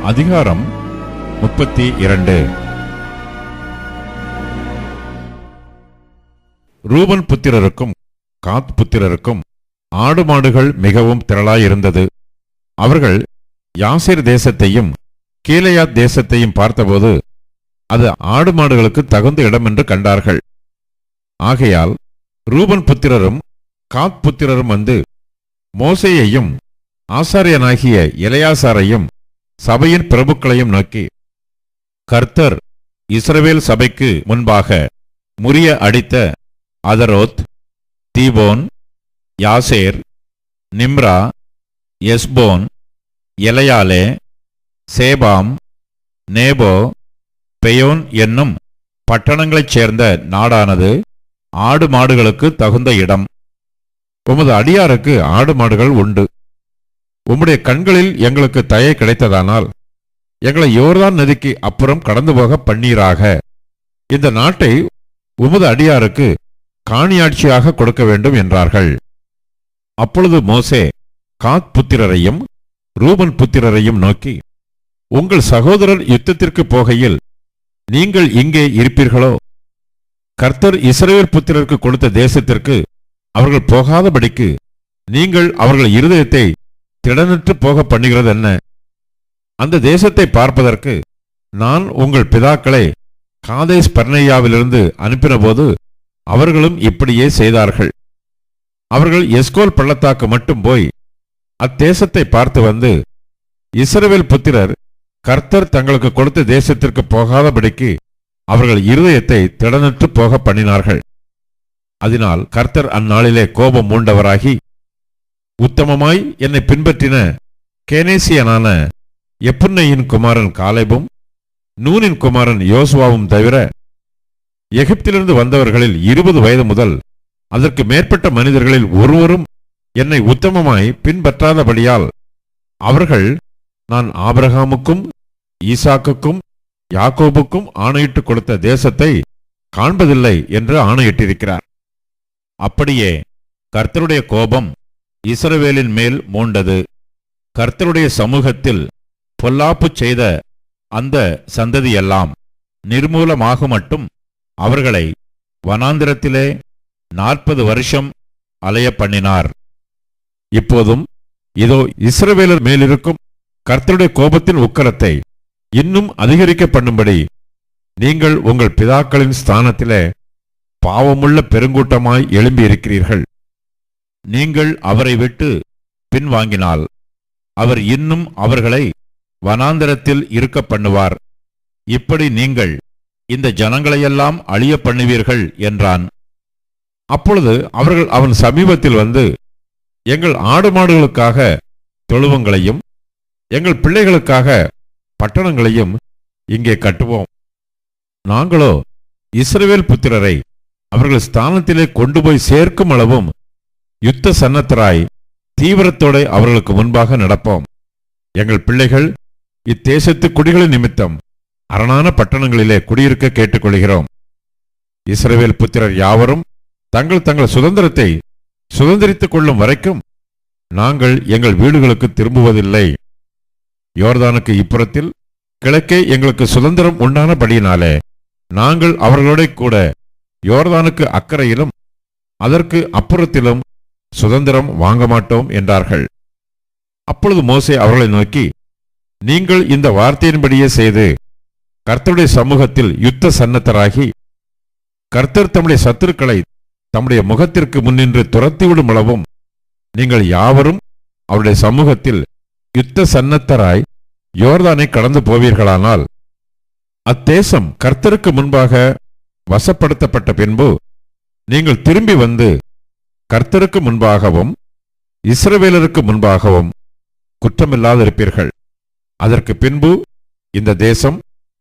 அதிகாரம் 32. ரூபன் புத்திரருக்கும் காத் புத்திரருக்கும் ஆடு மாடுகள் மிகவும் திரளாயிருந்தது. அவர்கள் யாசேர் தேசத்தையும் கீலேயாத் தேசத்தையும் பார்த்தபோது அது ஆடு மாடுகளுக்கு தகுந்த இடம் என்று கண்டார்கள். ஆகையால் ரூபன் புத்திரரும் காத் புத்திரரும் வந்து மோசேயையும் ஆசாரியனாகிய எலெயாசாரையும் சபையின் பிரபுக்களையும் நோக்கி, கர்த்தர் இஸ்ரவேல் சபைக்கு முன்பாக முறிய அடித்த அதரோத், தீபோன், யாசேர், நிம்ரா, எஸ்போன், எலெயாலே, சேபாம், நேபோ, பெயோன் என்னும் பட்டணங்களைச் சேர்ந்த நாடானது ஆடு மாடுகளுக்கு தகுந்த இடம். உமது அடியாருக்கு ஆடு மாடுகள் உண்டு. உம்முடைய கண்களில் எங்களுக்கு தயை கிடைத்ததானால் எங்களை யோர்தான் நதிக்கு அப்புறம் கடந்து போக பண்ணீராக. இந்த நாட்டை உமது அடியாருக்கு காணியாட்சியாக கொடுக்க வேண்டும் என்றார்கள். அப்பொழுது மோசே காத் புத்திரரையும் ரூபன் புத்திரரையும் நோக்கி, உங்கள் சகோதரர் யுத்தத்திற்கு போகையில் நீங்கள் இங்கே இருப்பீர்களோ? கர்த்தர் இஸ்ரவேல் புத்திரருக்கு கொடுத்த தேசத்திற்கு அவர்கள் போகாதபடிக்கு நீங்கள் அவர்கள் இருதயத்தை திடனற்று போக பண்ணுகிறது என்ன? அந்த தேசத்தை பார்ப்பதற்கு நான் உங்கள் பிதாக்களை காதேஸ் பர்னேயாவிலிருந்து அனுப்பினபோது அவர்களும் இப்படியே செய்தார்கள். அவர்கள் எஸ்கோல் பள்ளத்தாக்கு மட்டும் போய் அத்தேசத்தை பார்த்து வந்து, இஸ்ரவேல் புத்திரர் கர்த்தர் தங்களுக்கு கொடுத்த தேசத்திற்கு போகாதபடிக்கு அவர்கள் இருதயத்தை திடனற்று போக பண்ணினார்கள். அதனால் கர்த்தர் அந்நாளிலே கோபம் மூண்டவராகி, உத்தமமாய் என்னை பின்பற்றின கேனேசியனான எப்புன்னையின் குமாரன் காலேபும் நூனின் குமாரன் யோசுவாவும் தவிர எகிப்திலிருந்து வந்தவர்களில் 20 வயது முதல் அதற்கு மேற்பட்ட மனிதர்களில் ஒருவரும் என்னை உத்தமமாய் பின்பற்றாதபடியால் அவர்கள் நான் ஆபிரகாமுக்கும் ஈசாக்குக்கும் யாக்கோபுக்கும் ஆணையிட்டு கொடுத்த தேசத்தை காண்பதில்லை என்று ஆணையிட்டிருக்கிறார். அப்படியே கர்த்தருடைய கோபம் இஸ்ரவேலின் மேல் மூண்டது. கர்த்தருடைய சமூகத்தில் பொல்லாப்பு செய்த அந்த சந்ததியெல்லாம் நிர்மூலமாக மட்டும் அவர்களை வனாந்திரத்திலே 40 வருஷம் அலைய பண்ணினார். இப்போதும் இதோ இஸ்ரவேலர் மேலிருக்கும் கர்த்தருடைய கோபத்தின் உக்கிரத்தை இன்னும் அதிகரிக்க பண்ணும்படி நீங்கள் உங்கள் பிதாக்களின் ஸ்தானத்திலே பாவமுள்ள பெருங்கூட்டமாய் எழும்பியிருக்கிறீர்கள். நீங்கள் அவரை விட்டு பின்வாங்கினால் அவர் இன்னும் அவர்களை வனாந்தரத்தில் இருக்க பண்ணுவார். இப்படி நீங்கள் இந்த ஜனங்களையெல்லாம் அழிய பண்ணுவீர்கள் என்றான். அப்பொழுது அவர்கள் அவன் சமீபத்தில் வந்து, எங்கள் ஆடு மாடுகளுக்காக தொழுவங்களையும் எங்கள் பிள்ளைகளுக்காக பட்டணங்களையும் இங்கே கட்டுவோம். நாங்களோ இஸ்ரவேல் புத்திரரை அவர்கள் ஸ்தானத்திலே கொண்டு போய் சேர்க்கும் அளவும் யுத்த சன்னத்தராய் தீவிரத்தோடு அவர்களுக்கு முன்பாக நடப்போம். எங்கள் பிள்ளைகள் இத்தேசத்து குடிகளின் நிமித்தம் அரணான பட்டணங்களிலே குடியிருக்க கேட்டுக்கொள்கிறோம். இஸ்ரவேல் புத்திரர் யாவரும் தங்கள் தங்கள் சுதந்திரத்தை சுதந்திரித்துக் கொள்ளும் வரைக்கும் நாங்கள் எங்கள் வீடுகளுக்கு திரும்புவதில்லை. யோர்தானுக்கு இப்புறத்தில் கிழக்கே எங்களுக்கு சுதந்திரம் உண்டானபடியினாலே நாங்கள் அவர்களோட கூட யோர்தானுக்கு அக்கறையிலும் அதற்கு அப்புறத்திலும் சுதந்திரம் வாங்க மாட்டோம் என்றார்கள். அப்பொழுது மோசே அவர்களை நோக்கி, நீங்கள் இந்த வார்த்தையின்படியே செய்து கர்த்தருடைய சமூகத்தில் யுத்த சன்னத்தராகி கர்த்தர் தம்முடைய சத்துருக்களை தம்முடைய முகத்திற்கு முன்னின்று துரத்திவிடும் அளவும் நீங்கள் யாவரும் அவருடைய சமூகத்தில் யுத்த சன்னத்தராய் யோர்தானை கடந்து போவீர்களானால் அத்தேசம் கர்த்தருக்கு முன்பாக வசப்படுத்தப்பட்ட பின்பு நீங்கள் திரும்பி வந்து கர்த்தருக்கு முன்பாகவும் இஸ்ரவேலருக்கு முன்பாகவும் குற்றமில்லாதிருப்பீர்கள். அதற்கு பின்பு இந்த தேசம்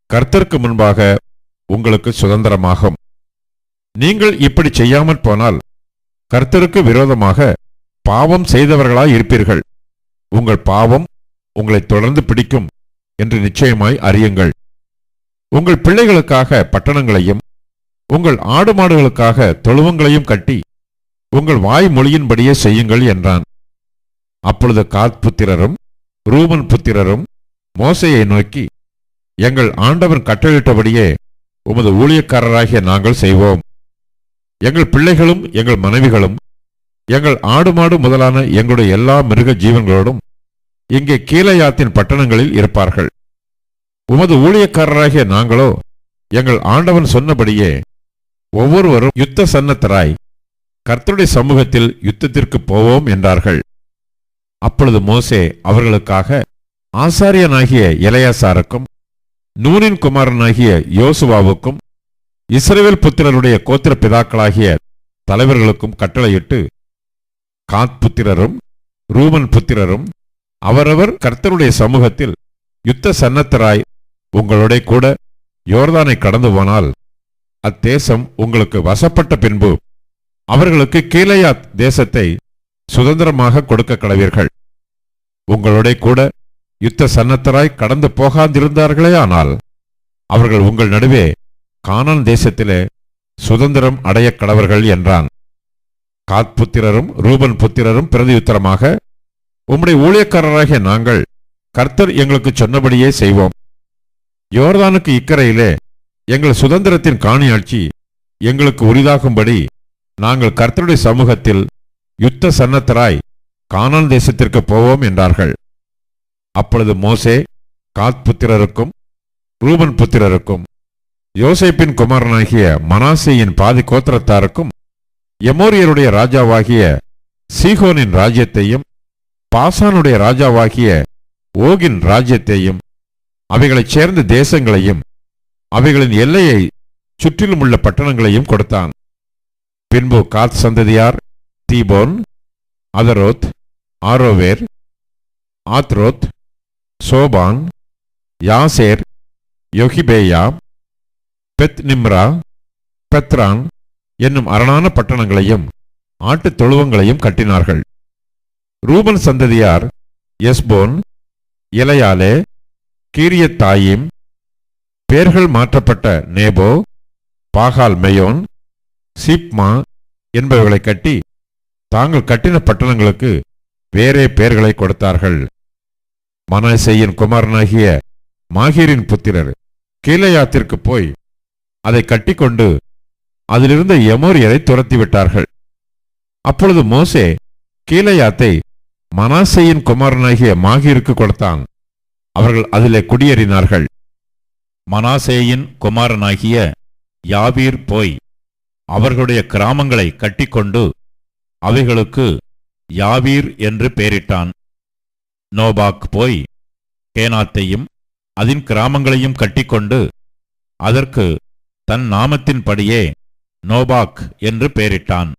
கர்த்தருக்கு முன்பாக உங்களுக்கு சுதந்திரமாகும். நீங்கள் இப்படி செய்யாமற் போனால் கர்த்தருக்கு விரோதமாக பாவம் செய்தவர்களாய் இருப்பீர்கள். உங்கள் பாவம் உங்களை தொடர்ந்து பிடிக்கும் என்று நிச்சயமாய் அறியுங்கள். உங்கள் பிள்ளைகளுக்காக பட்டணங்களையும் உங்கள் ஆடு மாடுகளுக்காக தொழுவங்களையும் கட்டி உங்கள் வாய் மொழியின்படியே செய்யுங்கள் என்றான். அப்பொழுது காத் புத்திரரும் ரூபன் புத்திரரும் மோசேயை நோக்கி, எங்கள் ஆண்டவன் கட்டளையிட்டபடியே உமது ஊழியக்காரராகிய நாங்கள் செய்வோம். எங்கள் பிள்ளைகளும் எங்கள் மனைவிகளும் எங்கள் ஆடு மாடு முதலான எங்களுடைய எல்லா மிருக ஜீவன்களோடும் இங்கே கீலேயாத்தின் பட்டணங்களில் இருப்பார்கள். உமது ஊழியக்காரராகிய நாங்களோ எங்கள் ஆண்டவன் சொன்னபடியே ஒவ்வொருவரும் யுத்த சன்னத்தராய் கர்த்தருடைய சமூகத்தில் யுத்தத்திற்கு போவோம் என்றார்கள். அப்பொழுது மோசே அவர்களுக்காக ஆசாரியனாகிய எலெயாசாருக்கும் நூனின் குமாரனாகிய யோசுவாவுக்கும் இஸ்ரவேல் புத்திரருடைய கோத்திர பிதாக்களாகிய தலைவர்களுக்கும் கட்டளையிட்டு, காத் புத்திரரும் ரூபன் புத்திரரும் அவரவர் கர்த்தருடைய சமூகத்தில் யுத்த சன்னத்தராய் உங்களுடைய கூட யோர்தானை கடந்து போனால் அத்தேசம் உங்களுக்கு வசப்பட்ட பின்பு அவர்களுக்கு கீலேயாத் தேசத்தை சுதந்திரமாக கொடுக்க கடவீர்கள். உங்களுடைய கூட யுத்த சன்னத்தராய் கடந்து போகாதிருந்தார்களே ஆனால் அவர்கள் உங்கள் நடுவே கானான் தேசத்திலே சுதந்திரம் அடைய கடவர்கள் என்றான். காத் புத்திரரும் ரூபன் புத்திரரும் பிரதியுத்தரமாக, உம்முடைய ஊழியக்காரராகிய நாங்கள் கர்த்தர் எங்களுக்கு சொன்னபடியே செய்வோம். யோர்தானுக்கு இக்கரையிலே எங்கள் சுதந்திரத்தின் காணியாட்சி எங்களுக்கு உரிதாகும்படி நாங்கள் கர்த்தருடைய சமூகத்தில் யுத்த சன்னத்தராய் கானான் தேசத்திற்கு போவோம் என்றார்கள். அப்பொழுது மோசே காத் புத்திரருக்கும் ரூபன் புத்திரருக்கும் யோசேப்பின் குமாரனாகிய மனாசேயின் பாதி கோத்திரத்தாருக்கும் எமோரியருடைய ராஜாவாகிய சீகோனின் ராஜ்யத்தையும் பாசானுடைய ராஜாவாகிய ஓகின் ராஜ்யத்தையும் அவைகளைச் சேர்ந்த தேசங்களையும் அவைகளின் எல்லையை சுற்றிலும் உள்ள பட்டணங்களையும் கொடுத்தான். பின்பு காத் சந்ததியார் Dibon, அதரோத், Aroer, Atroth, சோபான், Yasir, Jogbehah, பெத் நிம்ரா, பெத்ரான் என்னும் அரணான பட்டணங்களையும் ஆட்டுத் தொழுவங்களையும் கட்டினார்கள். ரூபன் சந்ததியார் எஸ்போன், எலையாலே, கீரியத்தாயிம், பேர்கள் மாற்றப்பட்ட நேபோ, பாகால் மெயோன், சீப்மா என்பவைகளை கட்டி தாங்கள் கட்டின பட்டணங்களுக்கு வேறே பெயர்களை கொடுத்தார்கள். மனாசேயின் குமாரனாகிய மாகீரின் புத்திரர் கீலேயாத்திற்கு போய் அதை கட்டிக்கொண்டு அதிலிருந்த எமோரியரை துரத்திவிட்டார்கள். அப்பொழுது மோசே கீலேயாத்தை மனாசேயின் குமாரனாகிய மாகீருக்கு கொடுத்தான். அவர்கள் அதிலே குடியேறினார்கள். மனாசேயின் குமாரனாகிய யாவீர் போய் அவர்களுடைய கிராமங்களை கட்டிக்கொண்டு அவைகளுக்கு யாவீர் என்று பெயரிட்டான். நோபாக் போய் கேனாத்தையும் அதன் கிராமங்களையும் கட்டிக்கொண்டு அதற்கு தன் நாமத்தின்படியே நோபாக் என்று பெயரிட்டான்.